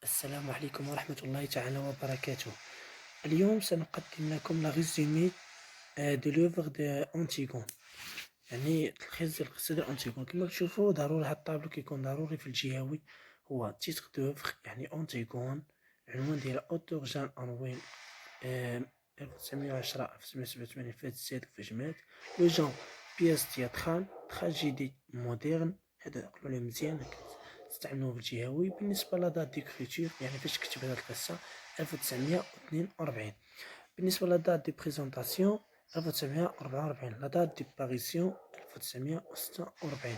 السلام عليكم ورحمة الله تعالى وبركاته. اليوم سنقدم لكم لا ريزومي دو لوفر دو أنتيغون، يعني تلخيص ديال القصة ديال أنتيغون. كما كتشوفو ضروري هاد الطابلو كيكون ضروري في الجهوي، هو تيتر دوفر يعني أنتيغون، العنوان ديالها أوتور جان أنويل 1910 1987 فاش تزاد وفاش مات. لو جون بياس تياترال تراجيدي موديرن، هذا عقلو عليه مزيان استعملوه في الجهوي. بالنسبة لدات ديكريتور يعني فاش كتب هاد القصة 1942. بالنسبة لدات دي بريزونطاسيون 1944. لا دات دي باريسيون 1946.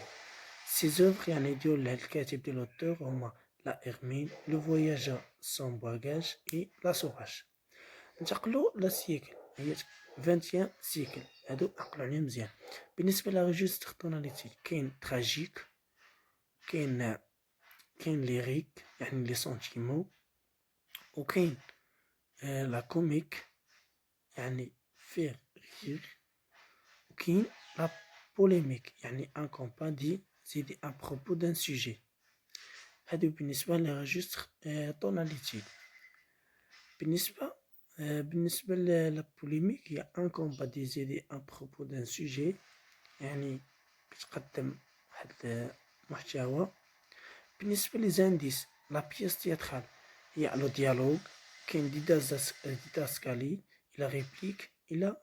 سي زوفر يعني ديال هاد الكاتب ديال لوتور هما لا إغمين، لو فواياجور سون باغاج اي لا سوغاج. ننتقلو لا سيكل، هي 20 سيكل، هادو عقلو عليهم مزيان. بالنسبة لا ريجيستر توناليتي كاين تراجيك، كاين ليريك يعني لي سونتيمون، وكاين لا كوميك يعني فيه رير، وكاين لا بوليميك يعني ان كومبا دي زيدي ان بروبو دان سوجي. هادو بالنسبة لريجستر توناليتي. بالنسبة بالنسبة لا بوليميك هي ان كومبا دي زيدي ان بروبو دان سوجي، يعني كتقدم واحد المحتوى. بالنسبة لزانديس لا بياس تياترال هي لو ديالوج، كاين ديداسكالي الى ريبليك الى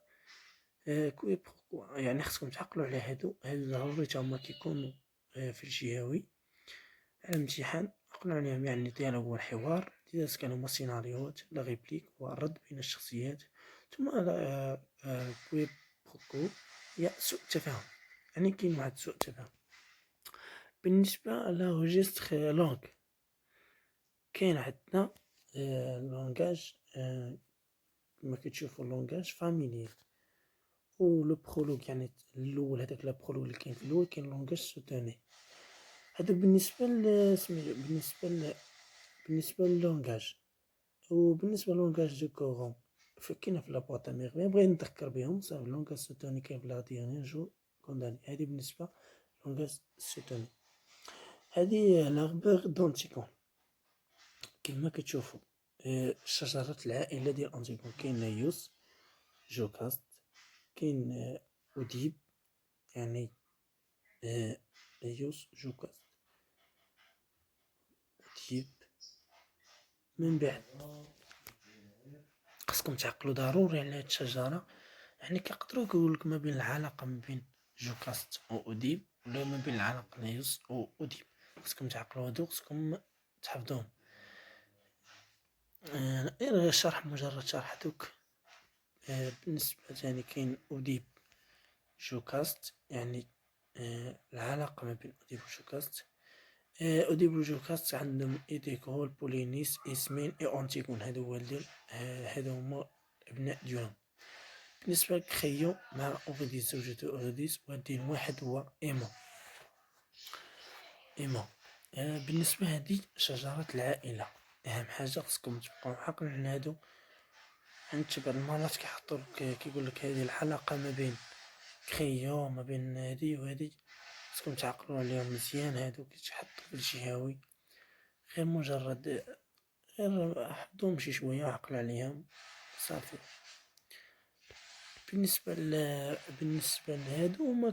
كوي بروكوا، يعني خصكم تعقلوا على هادو ضروري تاهما كيكونوا في الجهوي على الامتحان. عقلوا عليهم، يعني ديالوج هو الحوار، ديداسكالي هما السيناريوهات، لا ريبليك هو الرد بين الشخصيات، ثم كوي بروكو هي سوء التفاهم، يعني كاين واحد سوء تفاهم. بالنسبة لروجيستر لونغ كاين عندنا لونغاج كما كتشوفوا لونغاج فاميليير، و لو برولوغ يعني الاول، هذاك لا برولوغ اللي كاين في الاول كاين لونغاج سوتوني. هادو بالنسبه بالنسبه للونغاج. وبالنسبه للونغاج دو كورون كاينه في لابواط اميغ، بغيت نذكر بهم صافي. لونغاج سوتوني كاين في لا ديرنيير جو كونداني، هادي بالنسبه لونغاج سوتوني. هادي لاربور دونتيكون كما كتشوفوا شجرة العائلة ديال أنتيغون. كاين نيوس، جوكاست، كاين أوديب يعني نيوس جوكاست أوديب. من بعد خصكم تعقلوا ضروري على هاد الشجرة، يعني كيقدروا يقولك ما بين العلاقة ما بين جوكاست و أوديب، ولا ما بين العلاقة نيوس و أوديب. خصكم تعقلوا هادو، خصكم تحفظوهم. غير شرح، مجرد شرح دوك. بالنسبة تاني كاين أوديب جوكاست، يعني العلاقة ما بين أوديب وجوكاست. أوديب وجوكاست عندهم إيديكول بولينيس إسمين إي أونتيغون، هادو والدين، هادو هما الأبناء ديالهم. بالنسبة لكريو مع أوغيديس، زوجة أوغيديس، والدين واحد هو إيما. بالنسبة هادي شجرة العائلة، أهم حاجة خصكم تبقاو عاقلين على هادو. حيت بعض المرات كيحطولك كيقولك هادي الحلقة ما بين كريو ما بين هادي وهادي، خصكم تعقلوا عليهم مزيان. هادو كيتحطو في الجهوي، غير مجرد غير حفظوهم شي شوية وعقل عليهم صافي. بالنسبة لهادو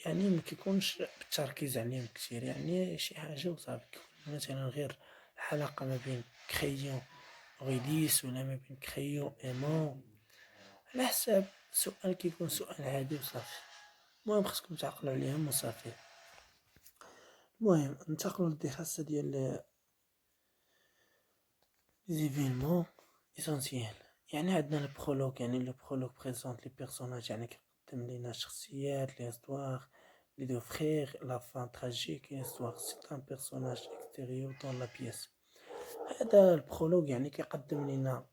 يعني ما كيكونش بالتركيز عليهم كتير، يعني شي حاجة وصافي. كيكون مثلا غير الحلقة ما بين كريون غيديس، ولا ما بين كريون ايمون، على حساب سؤال كيكون سؤال عادي وصافي. المهم خصكم تعقلوا عليهم وصافي. المهم ننتقلوا للدراسة ديال زيفينمون اسونسيال. يعني عندنا البرولوج، يعني لو برولوج بريزونت لي بيرسوناج، يعني كيقدم لينا الشخصيات، لي ستوار، لي دو فرير، لا فان تراجيك، لي ستوار سي ان بيرسوناج اكستيريور دون لا بياس. هذا البرولوج يعني كيقدم لينا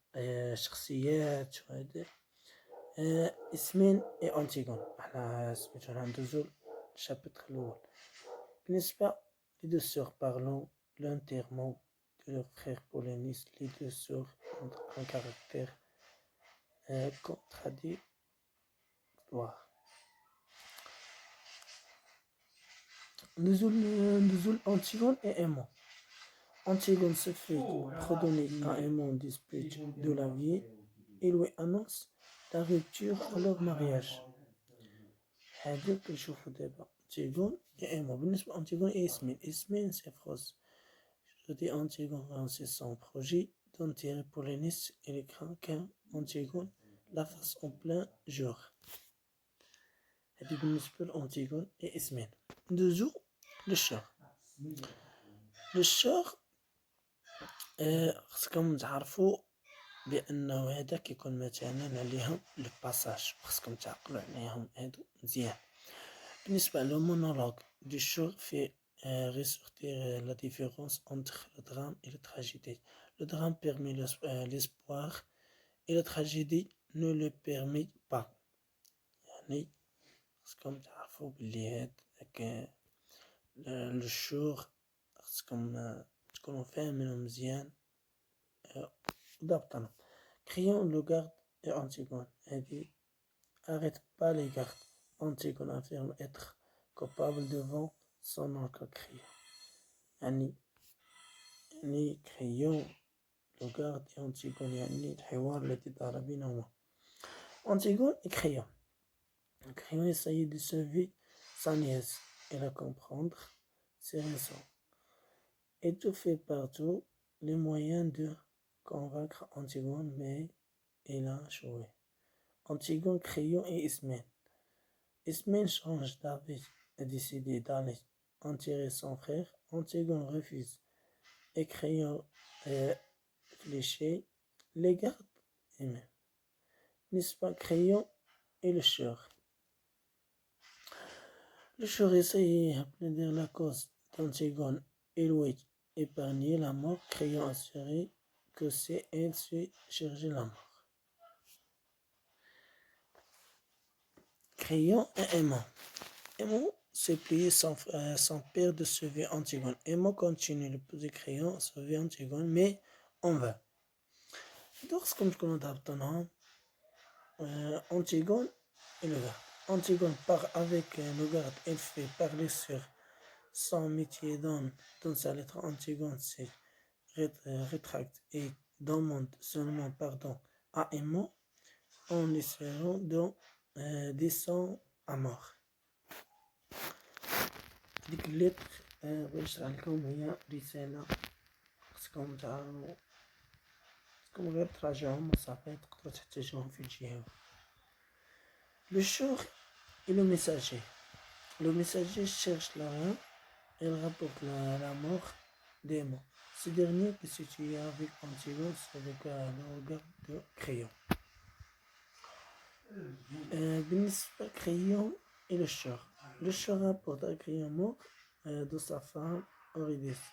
شخصيات، وهذا اسمين اي انتيغون على سميتو. ندوزو الشابتر الاول. بالنسبة لي دو سور بارلون l'enterrement de leur frère polonais, les deux sœurs ont un caractère contradictoire. نزول أنتيغون إي إيمون. Antigone se fait redonner à un monde dispute de la vie et lui annonce la rupture à leur mariage. هذوك نشوفو دابا أنتيغون et Aimon. بالنسبة لأنتيغون et Ismène. Ismène c'est France. Je dis Antigone lancer son projet d'enterrer Polynice et les craint qu'Antigone la fasse en plein jour. هذه بالنسبة لأنتيغون et Ismène. ندوزو للشهر. للشهر خصكم تعرفوا بأنه هذا كيكون مثلا عليهم الباساج خصكم تعقلوا عليهم هادو مزيان. بالنسبة للمونولوج du show fait ressortir la différence entre le drame et la tragédie. Le drame permet l'espoir et la tragédie ne le permet pas. يعني خصكم تعرفوا بلي هاد الشور خصكم تكونوا فاهمينهم مزيان ضبطنا. Créon le garde et Antigone. Elle dit arrête pas les gardes. Antigone affirme être coupable devant son oncle Créon. يعني Créon le garde et Antigone يعني الحوار الذي دار بينهما. Antigone et Créon. Créon essaye de sauver sa nièce et la comprendre ses raisons. Et tout fait partout les moyens de convaincre Antigone, mais il a échoué. Antigone, Créon et Ismène. Ismène change d'avis et décide d'aller enterrer son frère. Antigone refuse et Créon fléché les garde et même. N'est-ce pas Créon et le chœur. Le chœur essaye de dire la cause d'Antigone et Louis épargner la mort. Créon assuré que c'est elle qui cherchait la mort. Créon et Aimon. Aimon s'est plié son père de sauver Antigone. Aimon continue le petit Créon à sauver Antigone, mais en vain. Donc, comme je connais d'abord, Antigone et le garde. Antigone part avec le garde. Elle fait parler sur son métier dans sa lettre. Antigone se rétracte et demande seulement pardon à Aimon en espérant descend à mort. ديك اللتر بغيت نشرح لكم هي رسالة خصكم تعرفوا خصكم غير تراجعوهم وصافي تقدروا تحتاجوهم في الجهة. Le jour et le messager. Le messager cherche la main. Il rapporte la mort d'Aimon. Ce dernier qui se tue avec Antigone sur le regard de Créon. بالنسبة Créon et le chœur. Le chœur rapporte à Créon mort de sa femme Eurydice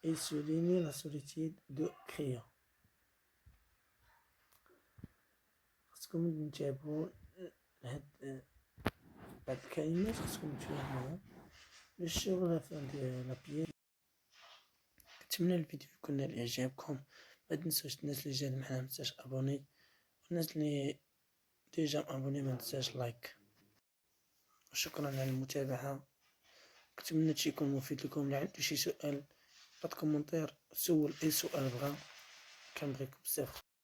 et souligne la solitude de Créon. خصكم تتابعوا هاد بعض الكلمات خصكم تفهموها. Le chœur la fin de la pièce. كنتمنى الفيديو يكون نال إعجابكم. ما تنسوش الناس اللي جات معنا متنساش أبوني والناس اللي ديجا أبوني ما تنساش لايك. شكرا على المتابعة. كنتمنى هادشي يكون مفيد لكم. اللي عنده شي سؤال بات كومونتير سول اي سؤال بغا كنبغيكم بزاف.